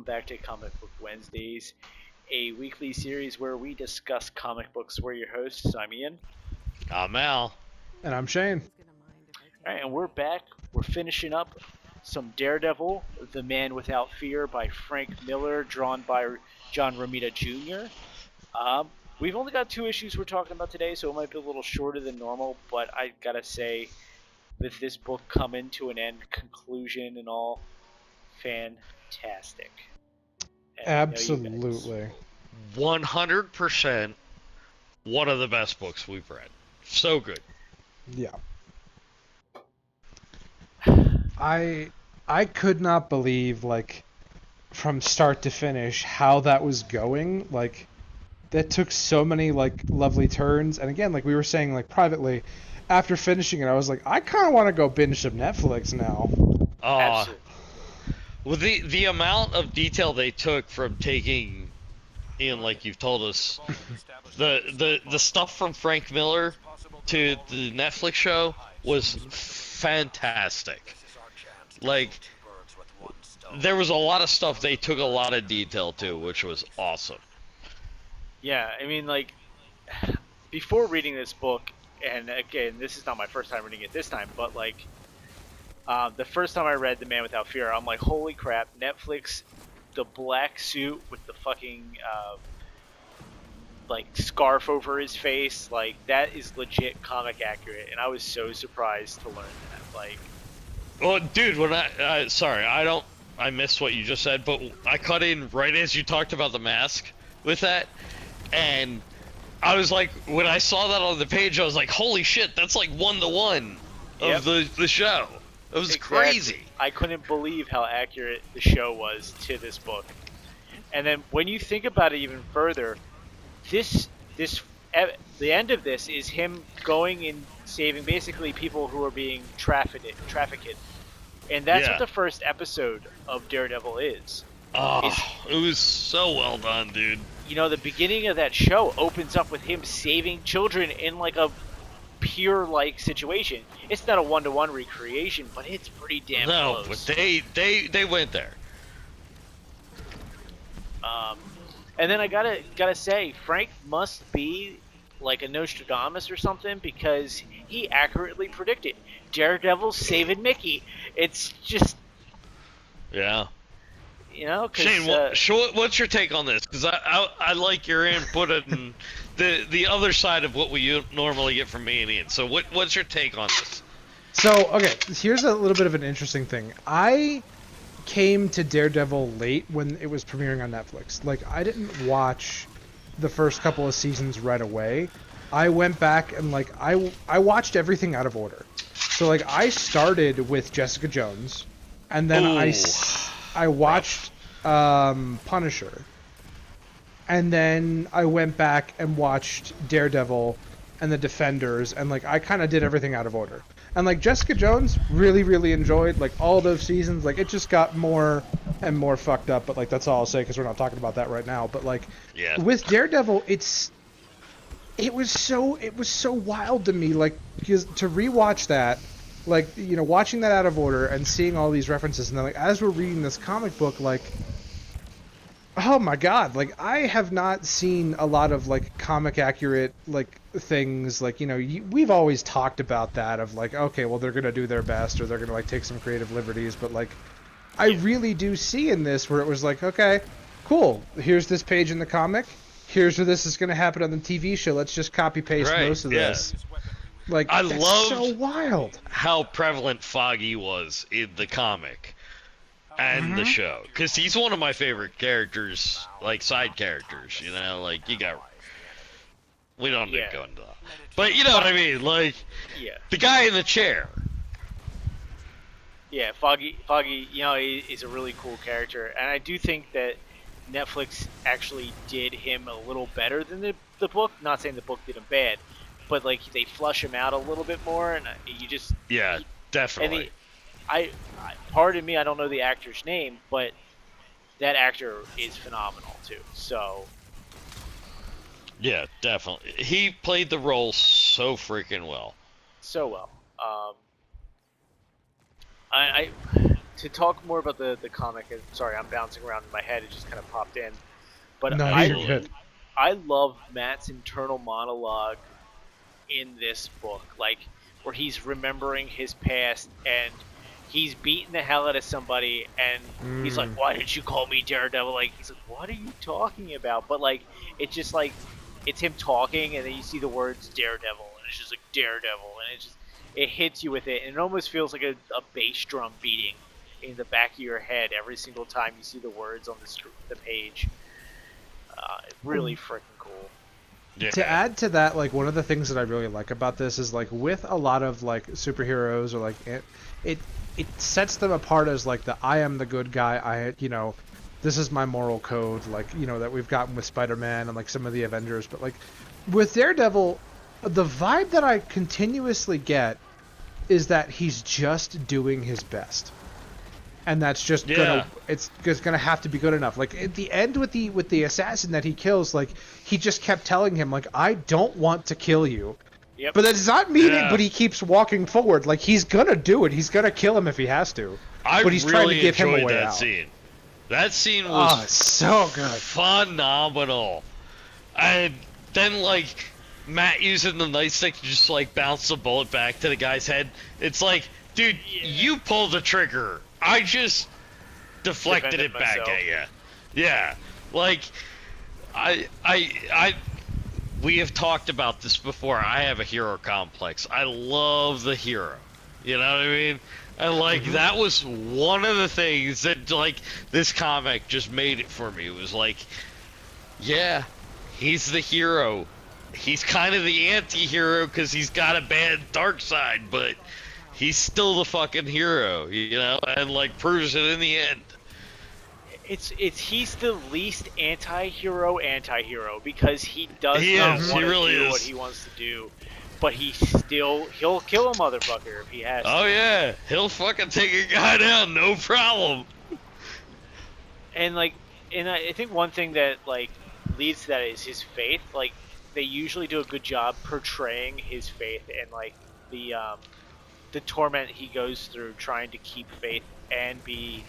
back to Comic Book Wednesdays, a weekly series where we discuss comic books. We're your hosts. I'm Ian. I'm Al. And I'm Shane. All right, and we're back. We're finishing up some Daredevil, The Man Without Fear by Frank Miller, drawn by John Romita Jr. We've only got 2 issues we're talking about today, so it might be a little shorter than normal, but I gotta say, with this book coming to an end, conclusion and all, fantastic. And Absolutely. 100% one of the best books we've read. So good. Yeah. I could not believe, like, from start to finish how that was going. Like, that took so many, like, lovely turns. And again, like we were saying, like, privately, after finishing it, I was like, I kind of want to go binge some Netflix now. Absolutely. Well, the amount of detail they took from taking, Ian, like you've told us, the stuff from Frank Miller to the Netflix show was fantastic. Like, there was a lot of stuff they took a lot of detail to, which was awesome. Yeah, I mean, like, before reading this book, and again, this is not my first time reading it this time, but, like, the first time I read The Man Without Fear, I'm like, holy crap, Netflix, the black suit with the fucking, like, scarf over his face, like, that is legit comic accurate, and I was so surprised to learn that, like... Well, dude, when I missed what you just said, but I cut in right as you talked about the mask with that, and I was like, when I saw that on the page, I was like, holy shit, that's like 1-to-1 of the show. It was crazy. I couldn't believe how accurate the show was to this book. And then when you think about it even further, the end of this is him going and saving basically people who are being trafficked. And that's what the first episode of Daredevil is. It was so well done, dude. You know, the beginning of that show opens up with him saving children in like a pure-like situation. It's not a 1-to-1 recreation, but it's pretty damn close. No, but they went there. And then I gotta say, Frank must be like a Nostradamus or something, because he accurately predicted Daredevil saving Mickey. It's just... Yeah. You know, Shane, what's your take on this? Because I like your input and the other side of what we normally get from me and Ian. So what's your take on this? So, okay, here's a little bit of an interesting thing. I came to Daredevil late when it was premiering on Netflix. Like, I didn't watch the first couple of seasons right away. I went back and, like, I watched everything out of order. So, like, I started with Jessica Jones, and then I watched Punisher, and then I went back and watched Daredevil and the Defenders, and, like, I kind of did everything out of order. And, like, Jessica Jones, really, really enjoyed, like, all those seasons. Like, it just got more and more fucked up, but, like, that's all I'll say, because we're not talking about that right now. But, like, with Daredevil, it was so wild to me, like, because to rewatch that, like, you know, watching that out of order and seeing all these references, and then, like, as we're reading this comic book, like, oh my god, like, I have not seen a lot of, like, comic accurate, like, things, like, you know, we've always talked about that, of, like, okay, well, they're gonna do their best, or they're gonna, like, take some creative liberties, but, like, I really do see in this where it was like, okay, cool, here's this page in the comic, here's where this is gonna happen on the TV show, let's just copy-paste most of this. Like, I that's loved so wild how prevalent Foggy was in the comic and the show, because he's one of my favorite characters, like side characters, you know, like we don't need to go into that, but you know what I mean, like the guy in the chair. Yeah, Foggy, you know, he's a really cool character, and I do think that Netflix actually did him a little better than the book. Not saying the book did him bad, but, like, they flush him out a little bit more, and you just... Yeah, definitely. And pardon me, I don't know the actor's name, but that actor is phenomenal, too, so... Yeah, definitely. He played the role so freaking well. So well. to talk more about the comic, and sorry, I'm bouncing around in my head. It just kind of popped in. But No, I you're good. I love Matt's internal monologue in this book, like where he's remembering his past and he's beating the hell out of somebody, and he's like, "Why did you call me Daredevil?" Like he's like, "What are you talking about?" But like, it's just like it's him talking, and then you see the words Daredevil, and it's just like Daredevil, and it hits you with it, and it almost feels like a bass drum beating in the back of your head every single time you see the words on the page. Really freaking cool. Yeah. To add to that, like one of the things that I really like about this is like with a lot of like superheroes or like it sets them apart as like the I am the good guy. This is my moral code, like that we've gotten with Spider-Man and like some of the Avengers. But like with Daredevil, the vibe that I continuously get is that he's just doing his best. And that's just it's gonna have to be good enough. Like at the end with the assassin that he kills, like he just kept telling him like I don't want to kill you. Yep. But that's not meaning. But he keeps walking forward. Like he's gonna do it. He's gonna kill him if he has to. But he's trying to give him a way that out. scene. That scene was so good, phenomenal. And then like Matt using the nightstick to just like bounce the bullet back to the guy's head. It's like, dude, you pulled the trigger. I just deflected it back at you. Yeah, like we have talked about this before. I have a hero complex. I love the hero. You know what I mean? And like that was one of the things that like this comic just made it for me. It was like, yeah, he's the hero. He's kind of the anti-hero because he's got a bad dark side, but he's still the fucking hero, and like proves it in the end. He's the least anti-hero because he does not want to do what he wants to do, but he'll kill a motherfucker if he has to. Oh yeah, he'll fucking take a guy down, no problem. And I think one thing that like leads to that is his faith. Like they usually do a good job portraying his faith and like the torment he goes through trying to keep faith and be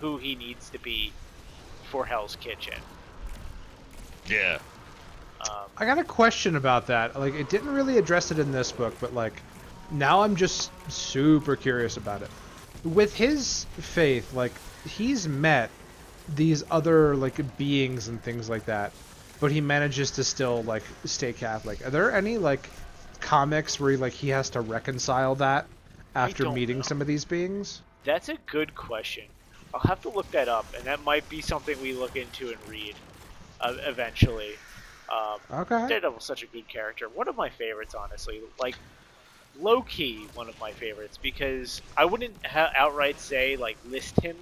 who he needs to be for Hell's Kitchen. Yeah. I got a question about that. Like, it didn't really address it in this book, but like, now I'm just super curious about it. With his faith, like, he's met these other like beings and things like that, but he manages to still like stay Catholic. Are there any like comics where he has to reconcile that after meeting some of these beings? That's a good question. I'll have to look that up, and that might be something we look into and read eventually. Okay. Daredevil's such a good character. One of my favorites, honestly. Like, low-key one of my favorites, because I wouldn't outright say, like, list him,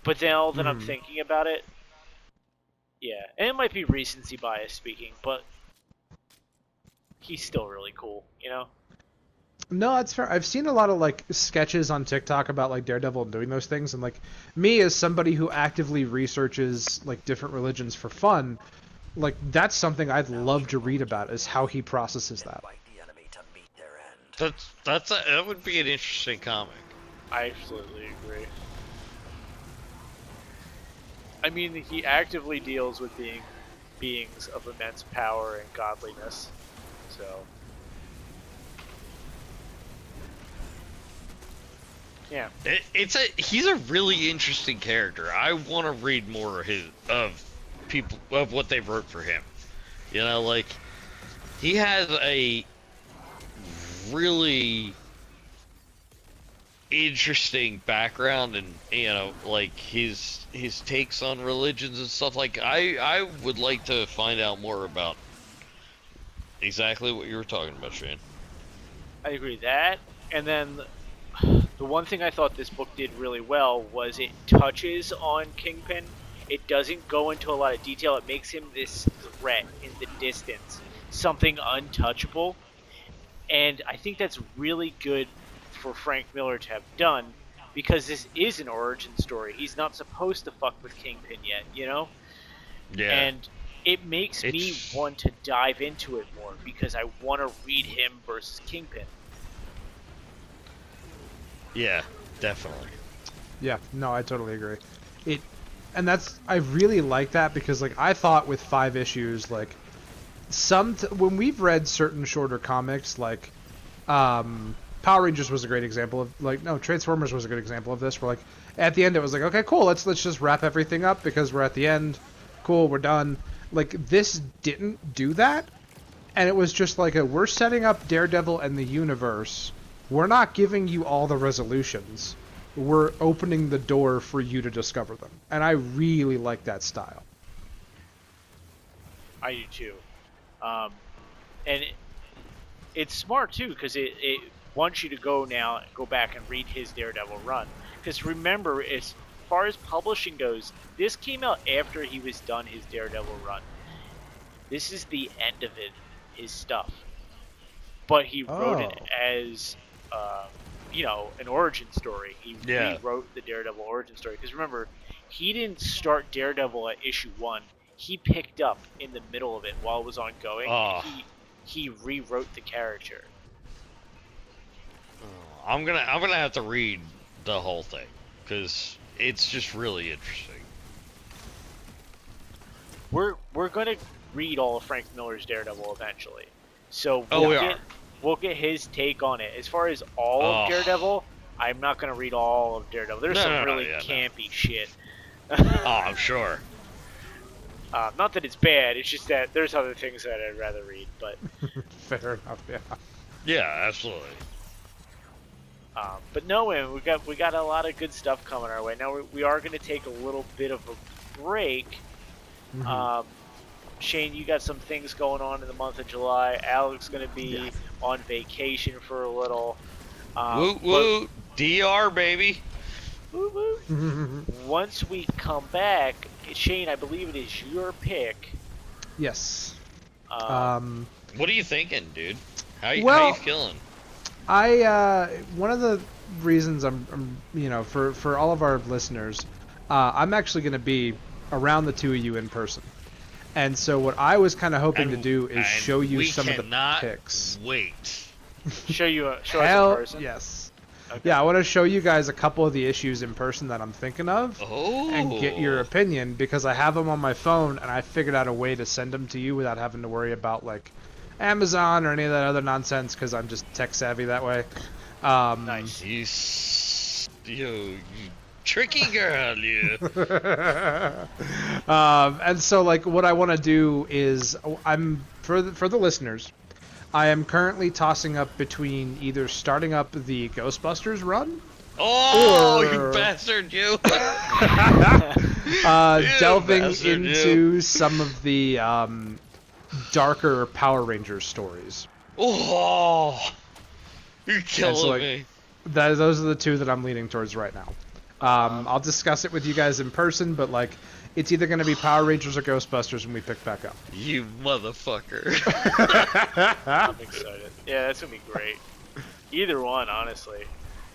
but now that I'm thinking about it, yeah. And it might be recency bias speaking, but he's still really cool, No, that's fair. I've seen a lot of like sketches on TikTok about like Daredevil doing those things, and like me as somebody who actively researches like different religions for fun, like that's something I'd love to read about, is how he processes that. That would be an interesting comic. I absolutely agree. I mean, he actively deals with beings of immense power and godliness, so. Yeah. He's a really interesting character. I want to read more of what they wrote for him. Like he has a really interesting background, and like his takes on religions and stuff. Like I would like to find out more about exactly what you were talking about, Shane. I agree that, and then the one thing I thought this book did really well was it touches on Kingpin. It doesn't go into a lot of detail. It makes him this threat in the distance, something untouchable. And I think that's really good for Frank Miller to have done, because this is an origin story. He's not supposed to fuck with Kingpin yet, Yeah. And it makes me want to dive into it more, because I want to read him versus Kingpin. Yeah, definitely. Yeah, no, I totally agree. It, and that's I really like that because like I thought with 5 issues, like when we've read certain shorter comics, like Power Rangers was a great example of like no Transformers was a good example of this. Where like at the end it was like okay cool let's just wrap everything up because we're at the end, cool we're done. Like this didn't do that, and it was just like we're setting up Daredevil and the universe. We're not giving you all the resolutions. We're opening the door for you to discover them, and I really like that style. I do too. And it's smart too because it wants you to go back and read his Daredevil run. Because remember, as far as publishing goes, this came out after he was done his Daredevil run. This is the end of it, his stuff. But he wrote Oh. it as, an origin story. He rewrote the Daredevil origin story. Because remember, he didn't start Daredevil at issue 1. He picked up in the middle of it while it was ongoing. Oh. And he rewrote the character. I'm gonna have to read the whole thing because it's just really interesting. We're gonna read all of Frank Miller's Daredevil eventually, so we'll get his take on it. As far as all of Daredevil, I'm not gonna read all of Daredevil. There's some really campy shit. I'm sure. Not that it's bad. It's just that there's other things that I'd rather read. But fair enough. Yeah. Yeah, absolutely. But no, man, we got a lot of good stuff coming our way. Now we are going to take a little bit of a break. Mm-hmm. Shane, you got some things going on in the month of July. Alec's going to be on vacation for a little. Woo woo, DR baby. Woo woo. Once we come back, Shane, I believe it is your pick. Yes. What are you thinking, dude? How you feeling? One of the reasons I'm for all of our listeners, I'm actually going to be around the two of you in person. And so what I was kind of hoping to do is show you some of the picks. Wait. show us in person? Yes. Okay. Yeah, I want to show you guys a couple of the issues in person that I'm thinking of and get your opinion because I have them on my phone and I figured out a way to send them to you without having to worry about like Amazon or any of that other nonsense because I'm just tech savvy that way. Nice. You tricky girl, you. And so like what I want to do is I'm for the listeners, I am currently tossing up between either starting up the Ghostbusters run. You bastard, you! Delving into some of the darker Power Rangers stories. Oh, you're killing me. Those are the two that I'm leaning towards right now. I'll discuss it with you guys in person, but like, it's either going to be Power Rangers or Ghostbusters when we pick back up. You motherfucker. I'm excited. Yeah, that's going to be great. Either one, honestly.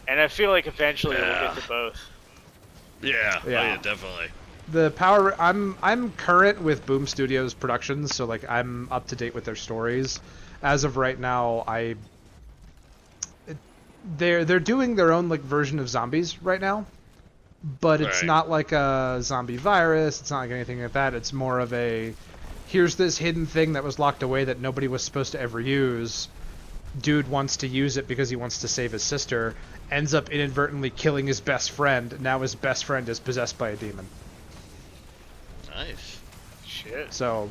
And I feel like eventually we'll get to both. Yeah, definitely. The I'm current with Boom Studios Productions, so like I'm up to date with their stories. As of right now, they're doing their own like version of zombies right now. But it's not like a zombie virus, it's not like anything like that. It's more of here's this hidden thing that was locked away that nobody was supposed to ever use. Dude wants to use it because he wants to save his sister, ends up inadvertently killing his best friend. Now his best friend is possessed by a demon. Nice. Shit. So,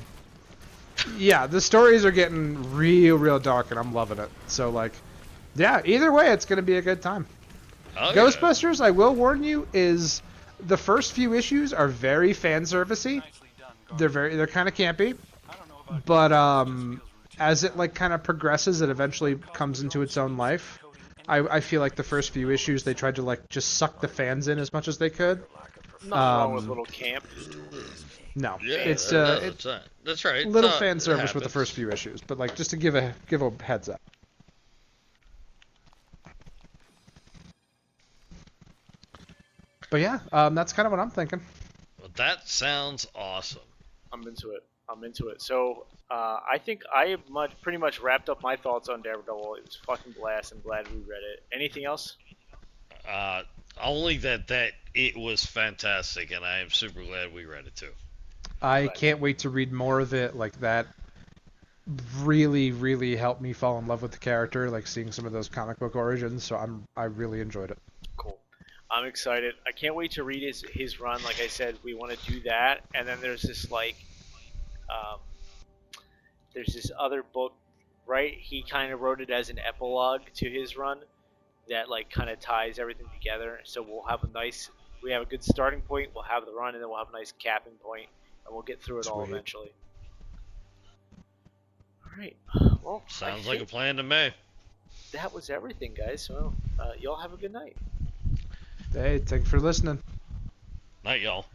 yeah, the stories are getting real dark and I'm loving it. So like, yeah, either way it's going to be a good time. Oh, Ghostbusters, I will warn you, is the first few issues are very fan servicey. They're kind of campy, but as it like kind of progresses, it eventually comes into its own life. I feel like the first few issues they tried to like just suck the fans in as much as they could. Nothing wrong with little camp. No, Yeah, it's that's right. Little fan service with the first few issues, but like just to give a heads up. But yeah, that's kind of what I'm thinking. Well, that sounds awesome. I'm into it. So I think I have pretty much wrapped up my thoughts on Daredevil. It was fucking blast. I'm glad we read it. Anything else? only that it was fantastic, and I am super glad we read it too. I Right. can't wait to read more of it. Like that really, really helped me fall in love with the character. Like seeing some of those comic book origins. So I really enjoyed it. Cool. I'm excited. I can't wait to read his run. Like I said, we want to do that, and then there's this um, there's this other book, right? He kind of wrote it as an epilogue to his run that like kind of ties everything together. So we have a good starting point. We'll have the run, and then we'll have a nice capping point, and we'll get through it all Sweet. eventually. All right. Well, I Sounds like a think plan to me. that was everything, guys. So y'all have a good night. Hey, thanks for listening. Night, y'all.